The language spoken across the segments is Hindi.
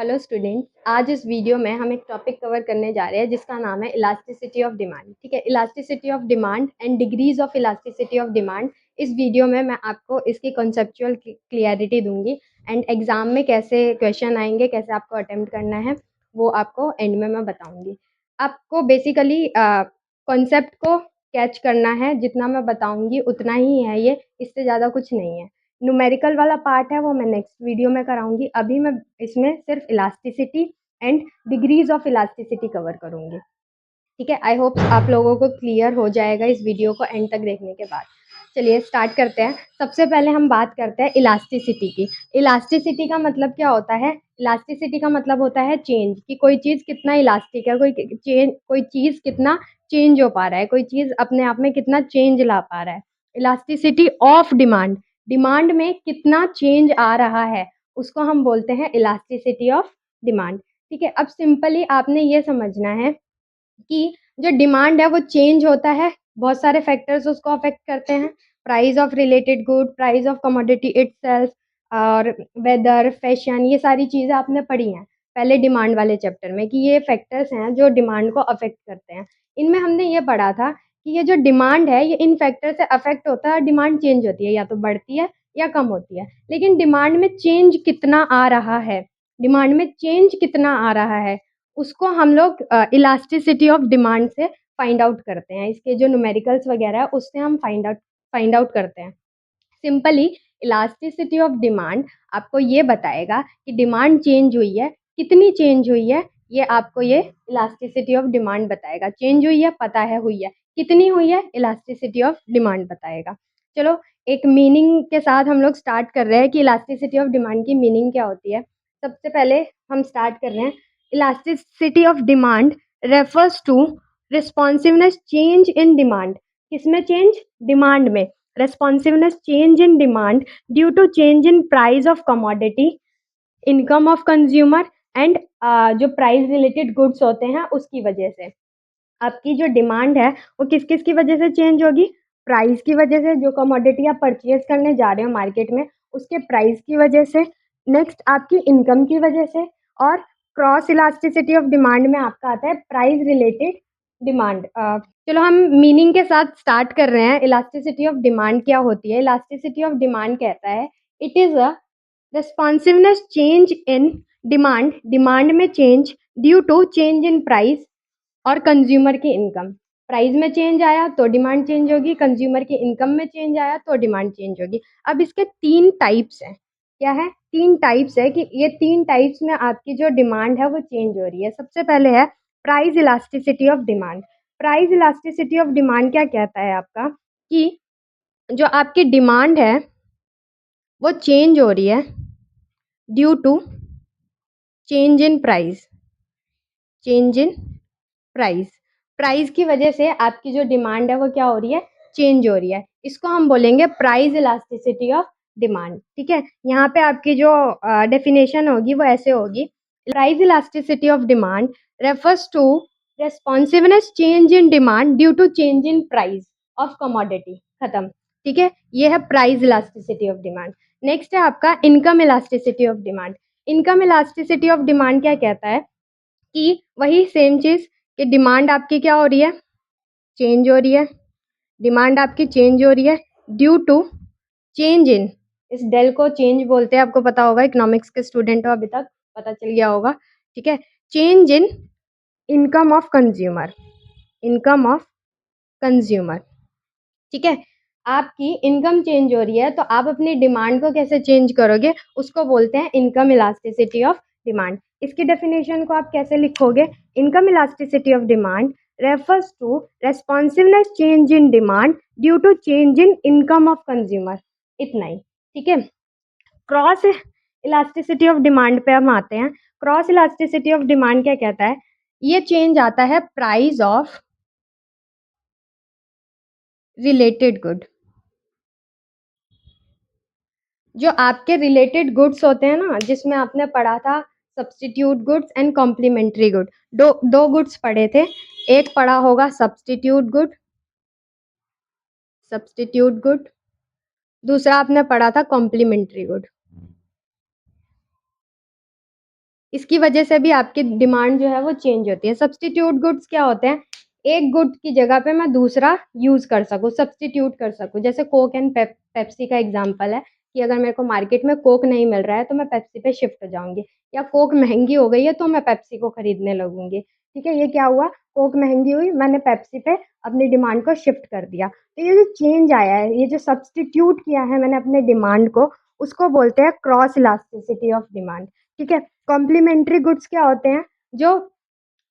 हेलो स्टूडेंट्स, आज इस वीडियो में हम एक टॉपिक कवर करने जा रहे हैं जिसका नाम है इलास्टिसिटी ऑफ डिमांड। ठीक है, elasticity of demand and degrees of elasticity of demand. इस वीडियो में मैं आपको इसकी कॉन्सेप्चुअल क्लियरिटी दूंगी एंड एग्जाम में कैसे क्वेश्चन आएंगे, कैसे आपको अटेम्प्ट करना है, वो आपको एंड में मैं बताऊंगी। आपको बेसिकली कॉन्सेप्ट को कैच करना है, जितना मैं बताऊंगी उतना ही है ये, इससे ज़्यादा कुछ नहीं है। न्यूमेरिकल वाला पार्ट है वो मैं नेक्स्ट वीडियो में कराऊंगी। अभी मैं इसमें सिर्फ elasticity and degrees of elasticity cover करूंगी। ठीक है, आई होप आप लोगों को क्लियर हो जाएगा इस वीडियो को एंड तक देखने के बाद। चलिए स्टार्ट करते हैं। सबसे पहले हम बात करते हैं इलास्टिसिटी की। इलास्टिसिटी का मतलब क्या होता है? इलास्टिसिटी का मतलब होता है चेंज, कि कोई चीज़ कितना इलास्टिक है, कोई चीज़ कितना चेंज हो पा रहा है, कोई चीज़ अपने आप में कितना चेंज ला पा रहा है। इलास्टिसिटी ऑफ डिमांड, डिमांड में कितना चेंज आ रहा है, उसको हम बोलते हैं इलास्टिसिटी ऑफ डिमांड। ठीक है, अब सिंपली आपने ये समझना है कि जो डिमांड है वो चेंज होता है, बहुत सारे फैक्टर्स उसको अफेक्ट करते हैं। Price of related good, price of commodity itself, और वेदर, फैशन, ये सारी चीज़ें आपने पढ़ी हैं पहले डिमांड वाले चैप्टर में, कि ये फैक्टर्स हैं जो डिमांड को अफेक्ट करते हैं। इनमें हमने ये पढ़ा था कि ये जो डिमांड है ये इन फैक्टर से अफेक्ट होता है, डिमांड चेंज होती है, या तो बढ़ती है या कम होती है। लेकिन डिमांड में चेंज कितना आ रहा है, डिमांड में चेंज कितना आ रहा है, उसको हम लोग इलास्टिसिटी ऑफ डिमांड से फाइंड आउट करते हैं। इसके जो न्यूमेरिकल्स वगैरह है उससे हम फाइंड आउट करते हैं। सिंपली इलास्टिसिटी ऑफ डिमांड आपको ये बताएगा कि डिमांड चेंज हुई है, कितनी चेंज हुई है, ये आपको ये इलास्टिसिटी ऑफ डिमांड बताएगा। चेंज हुई है पता है, हुई है, कितनी हुई है, इलास्टिसिटी ऑफ डिमांड बताएगा। चलो एक मीनिंग के साथ हम लोग स्टार्ट कर रहे हैं कि इलास्टिसिटी ऑफ डिमांड की मीनिंग क्या होती है। सबसे पहले हम स्टार्ट कर रहे हैं। Elasticity of demand refers to responsiveness change in demand. किसमें चेंज? डिमांड में। responsiveness change in demand due to change in price of commodity, income of consumer and जो प्राइस रिलेटेड गुड्स होते हैं उसकी वजह से। आपकी जो डिमांड है वो किस किस की वजह से चेंज होगी? प्राइस की वजह से, जो कमोडिटी आप परचेज करने जा रहे हो मार्केट में उसके प्राइस की वजह से। नेक्स्ट आपकी इनकम की वजह से। और क्रॉस इलास्टिसिटी ऑफ डिमांड में आपका आता है प्राइस रिलेटेड डिमांड। चलो हम मीनिंग के साथ स्टार्ट कर रहे हैं। इलास्टिसिटी ऑफ डिमांड क्या होती है? इलास्टिसिटी ऑफ डिमांड कहता है it is a responsiveness change in demand, demand में change due to change in price और कंज्यूमर की इनकम। प्राइस में चेंज आया तो डिमांड चेंज होगी, कंज्यूमर की इनकम में चेंज आया तो डिमांड चेंज होगी। अब इसके तीन टाइप्स हैं। क्या है? तीन टाइप्स है, कि ये तीन टाइप्स में आपकी जो डिमांड है वो चेंज हो रही है। सबसे पहले है price elasticity of demand. Price elasticity of demand क्या कहता है आपका, कि जो आपकी डिमांड है वो चेंज हो रही है due to change in price, change in price. Price की वजह से आपकी जो डिमांड है वो क्या हो रही है? चेंज हो रही है। इसको हम बोलेंगे प्राइस इलास्टिसिटी ऑफ डिमांड। ठीक है, यहाँ पे आपकी जो डेफिनेशन होगी वो ऐसे होगी। Price elasticity of demand refers to responsiveness change in demand due to change in price of commodity. खत्म। ठीक है, ये है price elasticity of demand. Next है आपका income elasticity of demand. Income elasticity of demand क्या कहता है, कि वही सेम चीज़, कि डिमांड आपकी क्या हो रही है? चेंज हो रही है। डिमांड आपकी चेंज हो रही है ड्यू टू चेंज इन, इस डेल को चेंज बोलते हैं, आपको पता होगा, इकोनॉमिक्स के स्टूडेंट हो अभी तक, पता चल गया होगा। ठीक है, change in income of consumer, income of consumer. ठीक है, आपकी इनकम चेंज हो रही है तो आप अपनी डिमांड को कैसे चेंज करोगे, उसको बोलते हैं इनकम इलास्टिसिटी ऑफ डिमांड। इसकी डेफिनेशन को आप कैसे लिखोगे? Income elasticity of demand refers to responsiveness change in demand due to change in income of consumer. इतना ही। ठीक है, क्रॉस इलास्टिसिटी ऑफ डिमांड पे हम आते हैं। क्रॉस इलास्टिसिटी ऑफ डिमांड क्या कहता है? ये चेंज आता है प्राइस ऑफ रिलेटेड गुड। जो आपके रिलेटेड गुड्स होते हैं ना, जिसमें आपने पढ़ा था substitute goods and complementary good, दो दो गुड्स पढ़े थे। एक पढ़ा होगा सब्स्टिट्यूट गुड, सब्स्टिट्यूट गुड, दूसरा आपने पढ़ा था कॉम्प्लीमेंट्री गुड। इसकी वजह से भी आपकी डिमांड जो है वो चेंज होती है। सब्स्टिट्यूट गुड्स क्या होते हैं? एक गुड की जगह पे मैं दूसरा यूज़ कर सकूँ, सब्स्टिट्यूट कर सकूँ। जैसे कोक एंड पेप्सी का एग्ज़ाम्पल है कि अगर मेरे को मार्केट में कोक नहीं मिल रहा है तो मैं पेप्सी पे शिफ्ट हो जाऊँगी, या कोक महँगी हो गई है तो मैं पेप्सी को खरीदने लगूँगी। ठीक है? ये क्या हुआ? कोक महँगी हुई, मैंने पेप्सी पे अपनी डिमांड को शिफ्ट कर दिया। तो ये जो चेंज आया है, ये जो सब्स्टिट्यूट किया है मैंने अपने डिमांड को, उसको बोलते हैं क्रॉस इलास्टिसिटी ऑफ डिमांड। ठीक है? कॉम्प्लीमेंट्री गुड्स क्या होते हैं? जो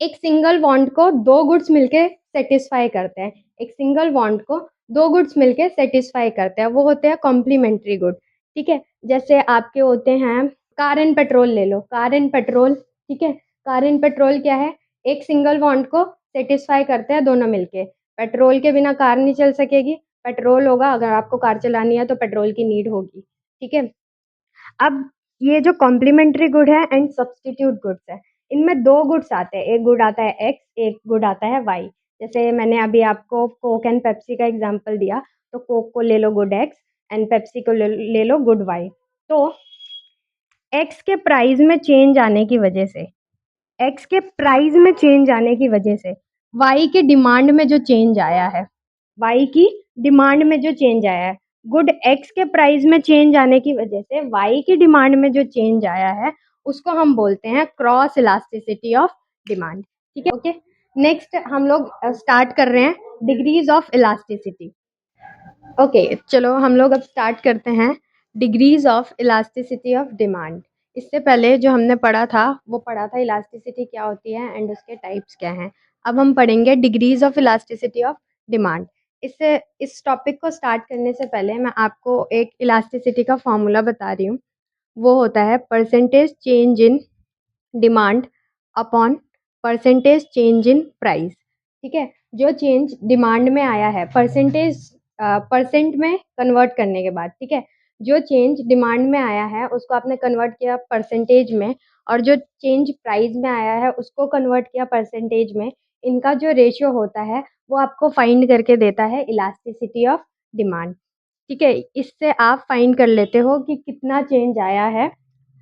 एक सिंगल वांट को 2 गुड्स मिलके सैटिस्फाई करते हैं। एक सिंगल वांट को 2 गुड्स मिलके सैटिस्फाई करते हैं, वो होते हैं कॉम्प्लीमेंट्री गुड। ठीक है? जैसे आपके होते हैं कार एंड पेट्रोल ले लो, कार एंड पेट्रोल, ठीक है? कार एंड पेट्रोल क्या है? एक सिंगल वांट को सैटिस्फाई करते हैं दोनों मिलके। पेट्रोल के बिना कार नहीं चल सकेगी, पेट्रोल होगा, अगर आपको कार चलानी है तो पेट्रोल की नीड होगी। ठीक है? अब ये जो कॉम्प्लीमेंट्री गुड है एंड सब्स्टिट्यूट गुड्स है, इनमें 2 गुड्स आते हैं, एक गुड आता है एक्स, एक गुड आता है वाई। जैसे मैंने अभी आपको कोक एंड पेप्सी का एग्ज़ाम्पल दिया, तो कोक को ले लो गुड एक्स एंड पेप्सी को ले लो गुड वाई। तो एक्स के प्राइस में चेंज आने की वजह से, एक्स के प्राइस में चेंज आने की वजह से वाई के डिमांड में जो चेंज आया है, वाई की डिमांड में जो चेंज आया है, गुड एक्स के प्राइस में चेंज आने की वजह से वाई की डिमांड में जो चेंज आया है, उसको हम बोलते हैं क्रॉस इलास्टिसिटी ऑफ डिमांड। ठीक है? ओके, नेक्स्ट हम लोग स्टार्ट कर रहे हैं डिग्रीज ऑफ इलास्टिसिटी। ओके, चलो हम लोग अब स्टार्ट करते हैं degrees of elasticity of demand. इससे पहले जो हमने पढ़ा था वो पढ़ा था इलास्टिसिटी क्या होती है एंड उसके टाइप्स क्या हैं। अब हम पढ़ेंगे degrees of elasticity of demand. इससे इस टॉपिक को स्टार्ट करने से पहले मैं आपको एक इलास्टिसिटी का फॉर्मूला बता रही हूँ। वो होता है percentage change in demand upon percentage change in price. ठीक है? जो चेंज डिमांड में आया है परसेंटेज परसेंट में कन्वर्ट करने के बाद, ठीक है? जो चेंज डिमांड में आया है उसको आपने कन्वर्ट किया परसेंटेज में, और जो चेंज प्राइस में आया है उसको कन्वर्ट किया परसेंटेज में। इनका जो रेशियो होता है वो आपको फाइंड करके देता है इलास्टिसिटी ऑफ डिमांड। ठीक है? इससे आप फाइंड कर लेते हो कि कितना चेंज आया है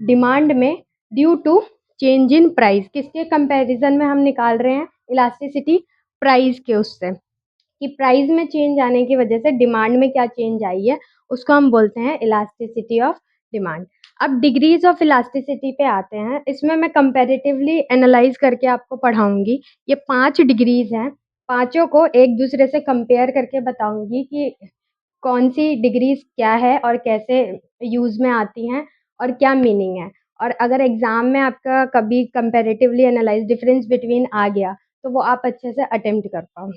डिमांड में due to change in price. किसके कंपैरिजन में हम निकाल रहे हैं इलास्टिसिटी? प्राइस के उससे, कि प्राइस में चेंज आने की वजह से डिमांड में क्या चेंज आई है, उसको हम बोलते हैं इलास्टिसिटी ऑफ डिमांड। अब डिग्रीज ऑफ इलास्टिसिटी पे आते हैं। इसमें मैं कंपैरेटिवली एनालाइज करके आपको पढ़ाऊंगी। ये 5 डिग्रीज हैं, पांचों को एक दूसरे से कंपेयर करके बताऊंगी कि कौन सी डिग्रीज क्या है और कैसे यूज़ में आती हैं और क्या मीनिंग है। और अगर एग्ज़ाम में आपका कभी कंपैरेटिवली एनालाइज डिफरेंस बिटवीन आ गया तो वो आप अच्छे से अटेम्प्ट कर पाओ।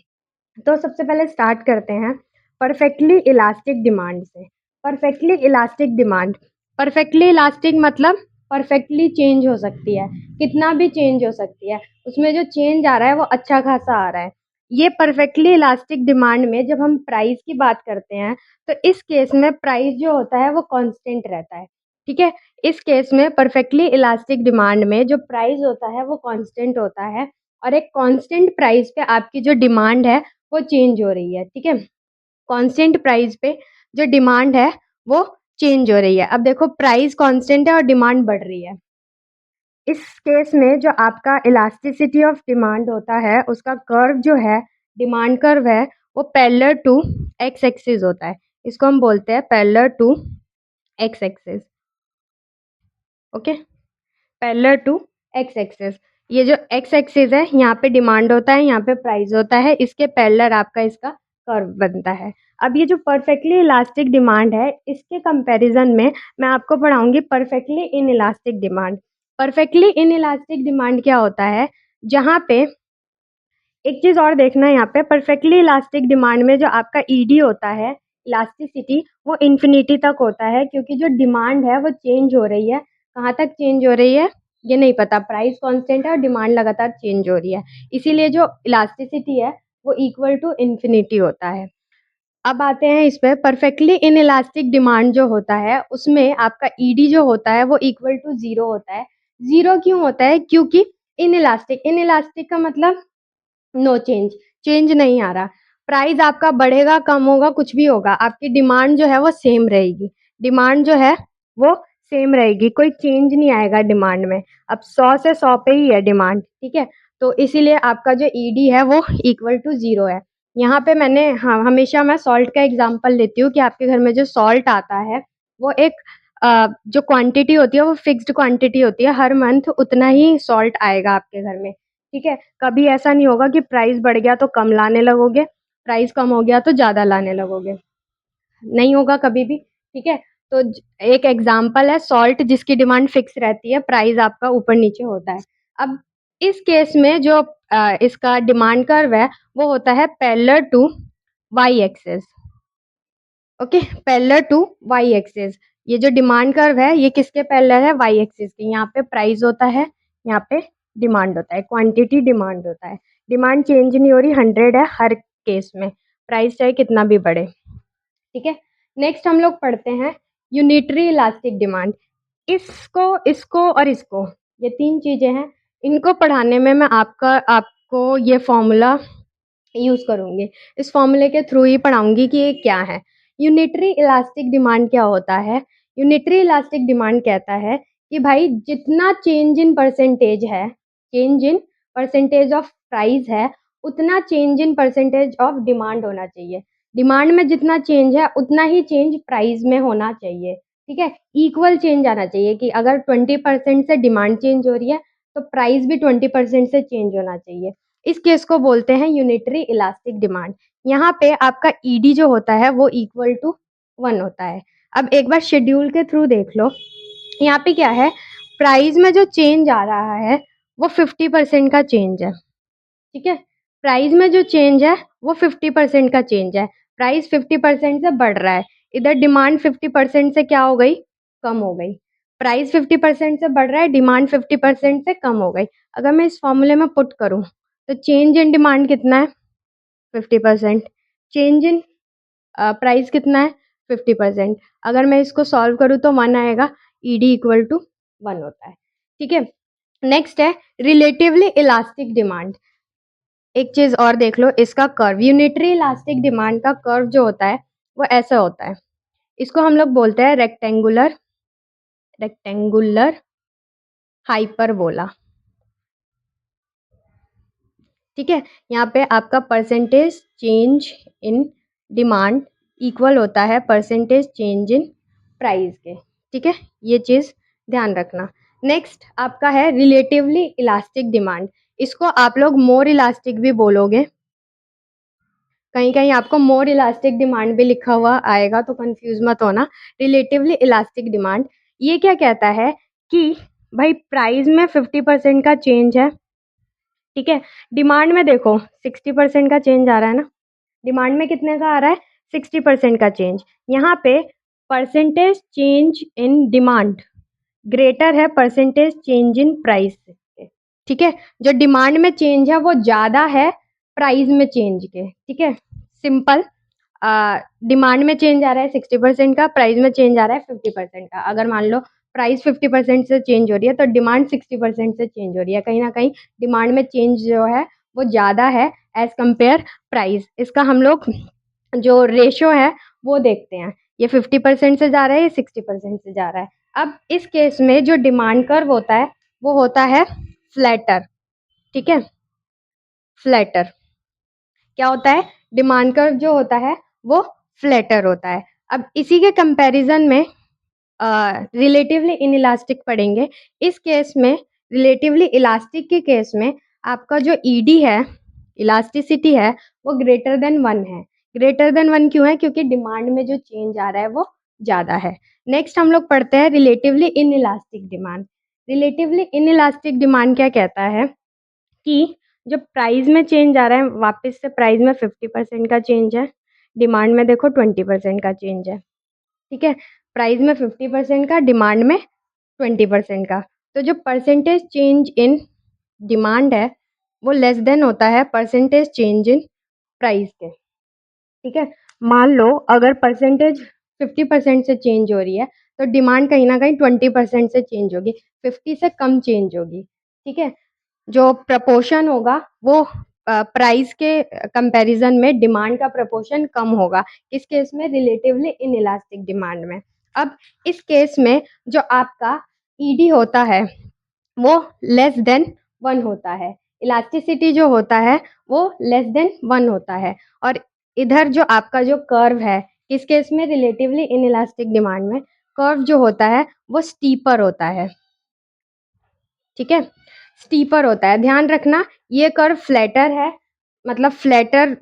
तो सबसे पहले स्टार्ट करते हैं परफेक्टली इलास्टिक डिमांड से। Perfectly elastic demand, perfectly elastic मतलब परफेक्टली चेंज हो सकती है, कितना भी चेंज हो सकती है, उसमें जो चेंज आ रहा है वो अच्छा खासा आ रहा है। ये परफेक्टली इलास्टिक डिमांड में जब हम प्राइस की बात करते हैं तो इस केस में प्राइस जो होता है वो कांस्टेंट रहता है। ठीक है? इस केस में परफेक्टली इलास्टिक डिमांड में जो प्राइस होता है वो कांस्टेंट होता है, और एक कांस्टेंट प्राइस पे आपकी जो डिमांड है वो चेंज हो रही है। ठीक है? कांस्टेंट प्राइस पे जो डिमांड है वो चेंज हो रही है। अब देखो प्राइस कांस्टेंट है और डिमांड बढ़ रही है। इस केस में जो आपका इलास्टिसिटी ऑफ डिमांड होता है उसका कर्व जो है, डिमांड कर्व है, वो पैरेलल टू एक्स एक्सिस होता है। इसको हम बोलते हैं parallel to X axis. Okay, parallel to X axis. ये जो एक्स एक्सिस है यहाँ पे डिमांड होता है, यहाँ पे प्राइस होता है, इसके पैरेलल आपका इसका कर्व बनता है। अब ये जो परफेक्टली इलास्टिक डिमांड है इसके कंपैरिजन में मैं आपको पढ़ाऊंगी perfectly inelastic demand. Perfectly inelastic demand क्या होता है? जहाँ पे एक चीज़ और देखना है, यहाँ पे परफेक्टली इलास्टिक डिमांड में जो आपका ईडी होता है, इलास्टिसिटी, वो इन्फिनिटी तक होता है, क्योंकि जो डिमांड है वो चेंज हो रही है। कहाँ तक चेंज हो रही है ये नहीं पता, प्राइस कांस्टेंट है और डिमांड लगातार चेंज हो रही है, इसीलिए जो इलास्टिसिटी है वो इक्वल टू इन्फिनिटी होता है। अब आते हैं इस पे, परफेक्टली इन इलास्टिक डिमांड जो होता है उसमें आपका ईडी जो होता है वो इक्वल टू ज़ीरो होता है। ज़ीरो क्यों होता है? क्योंकि इन इलास्टिक का मतलब नो चेंज, चेंज नहीं आ रहा। प्राइस आपका बढ़ेगा, कम होगा, कुछ भी होगा, आपकी डिमांड जो है वो सेम रहेगी। डिमांड जो है वो सेम रहेगी, कोई चेंज नहीं आएगा डिमांड में। अब 100 से 100 पे ही है डिमांड, ठीक है? तो इसीलिए आपका जो ईडी है वो इक्वल टू 0 है। यहाँ पे मैंने हाँ, हमेशा मैं सॉल्ट का एग्ज़ाम्पल लेती हूँ कि आपके घर में जो सॉल्ट आता है वो एक जो क्वांटिटी होती है वो फिक्स्ड क्वांटिटी होती है, हर मंथ उतना ही सॉल्ट आएगा आपके घर में, ठीक है? कभी ऐसा नहीं होगा कि प्राइस बढ़ गया तो कम लाने लगोगे, प्राइस कम हो गया तो ज़्यादा लाने लगोगे, नहीं होगा कभी भी, ठीक है? तो एक एग्जाम्पल है सॉल्ट जिसकी डिमांड फिक्स रहती है, प्राइस आपका ऊपर नीचे होता है। अब इस केस में जो इसका डिमांड कर्व है वो होता है parallel to Y axis. Okay, parallel to Y axis. ये जो डिमांड कर्व है ये किसके पैरेलल है? वाई एक्सिस के। यहाँ पे प्राइस होता है, यहाँ पे डिमांड होता है, क्वांटिटी डिमांड होता है। डिमांड चेंज नहीं हो रही, 100 है हर केस में, प्राइस चाहे कितना भी बढ़े, ठीक है? नेक्स्ट हम लोग पढ़ते हैं यूनिटरी इलास्टिक डिमांड। इसको इसको और इसको, ये तीन चीज़ें हैं, इनको पढ़ाने में मैं आपको ये फॉर्मूला यूज़ करूँगी। इस फॉर्मूले के थ्रू ही पढ़ाऊँगी कि ये क्या है। यूनिटरी इलास्टिक डिमांड क्या होता है? यूनिटरी इलास्टिक डिमांड कहता है कि भाई जितना चेंज इन परसेंटेज है, change in percentage of price है, उतना change in percentage of demand होना चाहिए। डिमांड में जितना चेंज है उतना ही चेंज प्राइस में होना चाहिए, ठीक है? इक्वल चेंज आना चाहिए कि अगर 20% से डिमांड चेंज हो रही है तो प्राइस भी 20% से चेंज होना चाहिए। इस केस को बोलते हैं यूनिटरी इलास्टिक डिमांड। यहाँ पे आपका ईडी जो होता है वो इक्वल टू 1 होता है। अब एक बार शेड्यूल के थ्रू देख लो, यहाँ पे क्या है, प्राइस में जो चेंज आ रहा है वो 50% का चेंज है, ठीक है? प्राइस में जो चेंज है वो 50% का चेंज है। प्राइस 50% से बढ़ रहा है, इधर डिमांड 50% से क्या हो गई? कम हो गई। प्राइस 50% से बढ़ रहा है, डिमांड 50% से कम हो गई। अगर मैं इस फॉर्मूले में पुट करूँ तो चेंज इन डिमांड कितना है? 50%। चेंज इन प्राइस कितना है? 50%। अगर मैं इसको सॉल्व करूँ तो 1 आएगा, ईडी इक्वल टू 1 होता है, ठीक है? नेक्स्ट है रिलेटिवली इलास्टिक डिमांड। एक चीज़ और देख लो, इसका कर्व, यूनिटरी इलास्टिक डिमांड का कर्व जो होता है वो ऐसा होता है। इसको हम लोग बोलते हैं रेक्टेंगुलर रेक्टेंगुलर हाइपरबोला, ठीक है? यहाँ पे आपका percentage change in demand equal होता है परसेंटेज चेंज इन प्राइस के, ठीक है? ये चीज़ ध्यान रखना। नेक्स्ट आपका है रिलेटिवली इलास्टिक डिमांड। इसको आप लोग मोर इलास्टिक भी बोलोगे, कहीं कहीं आपको मोर इलास्टिक डिमांड भी लिखा हुआ आएगा तो कंफ्यूज मत होना। रिलेटिवली इलास्टिक डिमांड ये क्या कहता है कि भाई प्राइस में 50% का चेंज है, ठीक है? डिमांड में देखो 60% का चेंज आ रहा है ना, डिमांड में कितने का आ रहा है? 60% का चेंज। यहाँ पे percentage change in demand greater है परसेंटेज चेंज इन प्राइस से, ठीक है? जो डिमांड में चेंज है वो ज़्यादा है प्राइस में चेंज के, ठीक है? सिंपल, डिमांड में चेंज आ रहा है 60% का, प्राइस में चेंज आ रहा है 50% का। अगर मान लो प्राइस 50% से चेंज हो रही है तो डिमांड 60% से चेंज हो रही है, कहीं ना कहीं डिमांड में चेंज जो है वो ज़्यादा है एज कंपेयर प्राइस। इसका हम लोग जो रेशो है वो देखते हैं, ये 50% से जा रहा है, ये 60% से जा रहा है। अब इस केस में जो डिमांड कर्व होता है वो होता है फ्लैटर, ठीक है? फ्लैटर क्या होता है? डिमांड कर्व जो होता है वो फ्लैटर होता है। अब इसी के कंपैरिजन में रिलेटिवली इनइलास्टिक पढ़ेंगे। इस केस में रिलेटिवली इलास्टिक के केस में आपका जो ईडी है, इलास्टिसिटी है, वो ग्रेटर देन 1 है। ग्रेटर देन 1 क्यों है? क्योंकि डिमांड में जो चेंज आ रहा है वो ज़्यादा है। नेक्स्ट हम लोग पढ़ते हैं relatively inelastic demand. Relatively inelastic demand क्या कहता है कि जब प्राइस में चेंज आ रहा है, वापस से प्राइस में 50% का चेंज है, डिमांड में देखो 20% का चेंज है, ठीक है? प्राइस में 50% का, डिमांड में 20% का। तो जो परसेंटेज चेंज इन डिमांड है वो लेस देन होता है परसेंटेज चेंज इन प्राइस के, ठीक है? मान लो अगर परसेंटेज 50% से चेंज हो रही है तो डिमांड कहीं ना कहीं 20% से चेंज होगी, 50 से कम चेंज होगी, ठीक है? जो प्रपोर्शन होगा वो प्राइस के कंपैरिजन में डिमांड का प्रपोर्शन कम होगा। किस केस में? रिलेटिवली इनइलास्टिक डिमांड में। अब इस केस में जो आपका ईडी होता है वो लेस देन 1 होता है। इलास्टिसिटी जो होता है वो लेस देन 1 होता है और इधर जो आपका जो कर्व है, किस केस में रिलेटिवली इनइलास्टिक डिमांड में कर्व जो होता है वो स्टीपर होता है। ठीक है? स्टीपर होता है। ध्यान रखना ये कर्व फ्लैटर है, मतलब फ्लैटर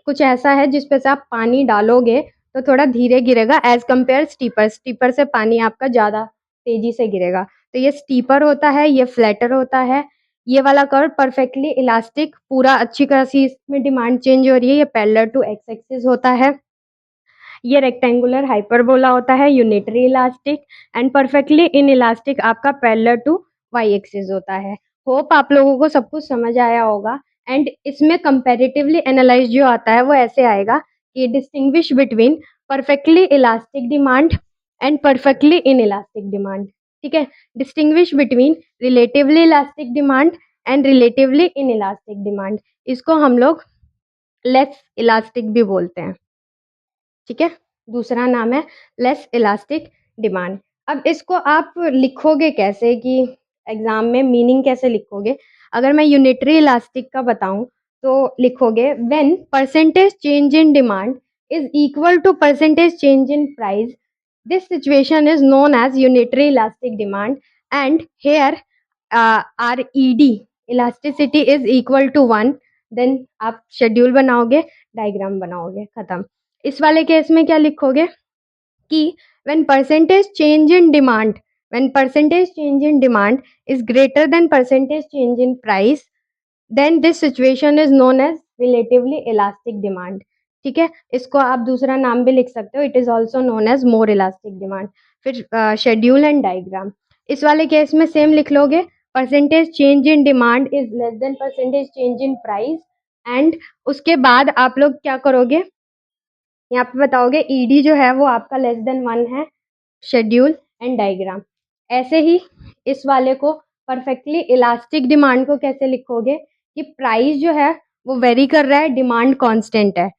कुछ ऐसा है जिस पे से आप पानी डालोगे तो थोड़ा धीरे गिरेगा एज़ कंपेयर स्टीपर। स्टीपर से पानी आपका ज़्यादा तेज़ी से गिरेगा। तो ये स्टीपर होता है, ये फ्लैटर होता है। ये वाला कर्व परफेक्टली इलास्टिक, पूरा अच्छी खासी इसमें डिमांड चेंज हो रही है। ये पैरेलल टू एक्स एक्सिस होता है। ये रेक्टेंगुलर हाइपरबोला होता है, unitary elastic and perfectly inelastic आपका पैरेलल टू वाई एक्सिस होता है। होप आप लोगों को सब कुछ समझ आया होगा एंड इसमें कंपैरेटिवली एनालाइज जो आता है वो ऐसे आएगा कि distinguish between perfectly elastic demand and perfectly inelastic demand. ठीक है? Distinguish between relatively elastic demand and relatively inelastic demand. इसको हम लोग लेस इलास्टिक भी बोलते हैं। ठीक है? दूसरा नाम है लेस इलास्टिक डिमांड। अब इसको आप लिखोगे कैसे कि एग्ज़ाम में मीनिंग कैसे लिखोगे? अगर मैं यूनिटरी इलास्टिक का बताऊँ तो लिखोगे when percentage change in demand is equal to percentage change in price, this situation is known as unitary elastic demand and here our ED elasticity is equal to 1। Then आप शेड्यूल बनाओगे, डायग्राम बनाओगे, खत्म। इस वाले केस में क्या लिखोगे कि when percentage change in demand, when percentage change in demand is greater than percentage change in price, then this situation is known as relatively elastic demand। ठीक है? इसको आप दूसरा नाम भी लिख सकते हो, it is also known as more elastic demand. फिर शेड्यूल एंड डायग्राम। इस वाले केस में सेम लिख लोगे, percentage change in demand is less than percentage change in price and उसके बाद आप लोग क्या करोगे, यहाँ पे बताओगे ईडी जो है वो आपका लेस देन 1 है, शेड्यूल एंड डायग्राम। ऐसे ही इस वाले को परफेक्टली इलास्टिक डिमांड को कैसे लिखोगे कि प्राइस जो है वो वेरी कर रहा है, डिमांड कांस्टेंट है।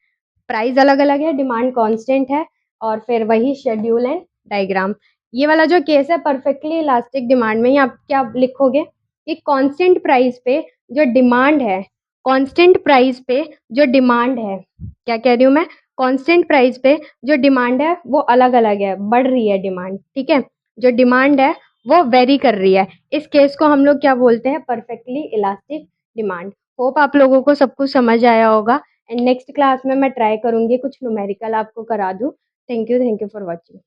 प्राइस अलग-अलग है, डिमांड कांस्टेंट है और फिर वही शेड्यूल एंड डायग्राम। ये वाला जो केस है परफेक्टली इलास्टिक डिमांड में, आप क्या लिखोगे कि कांस्टेंट प्राइस पे जो डिमांड है, कांस्टेंट प्राइस पे जो डिमांड है, क्या कह रही हूँ मैं? कांस्टेंट प्राइस पे जो डिमांड है वो अलग-अलग है, बढ़ रही है डिमांड। ठीक है? जो डिमांड है वो वेरी कर रही है। इस केस को हम लोग क्या बोलते हैं? Perfectly elastic demand. होप आप लोगों को सब कुछ समझ आया होगा एंड नेक्स्ट क्लास में मैं ट्राई करूँगी कुछ न्यूमेरिकल आपको करा दूँ। Thank you for watching.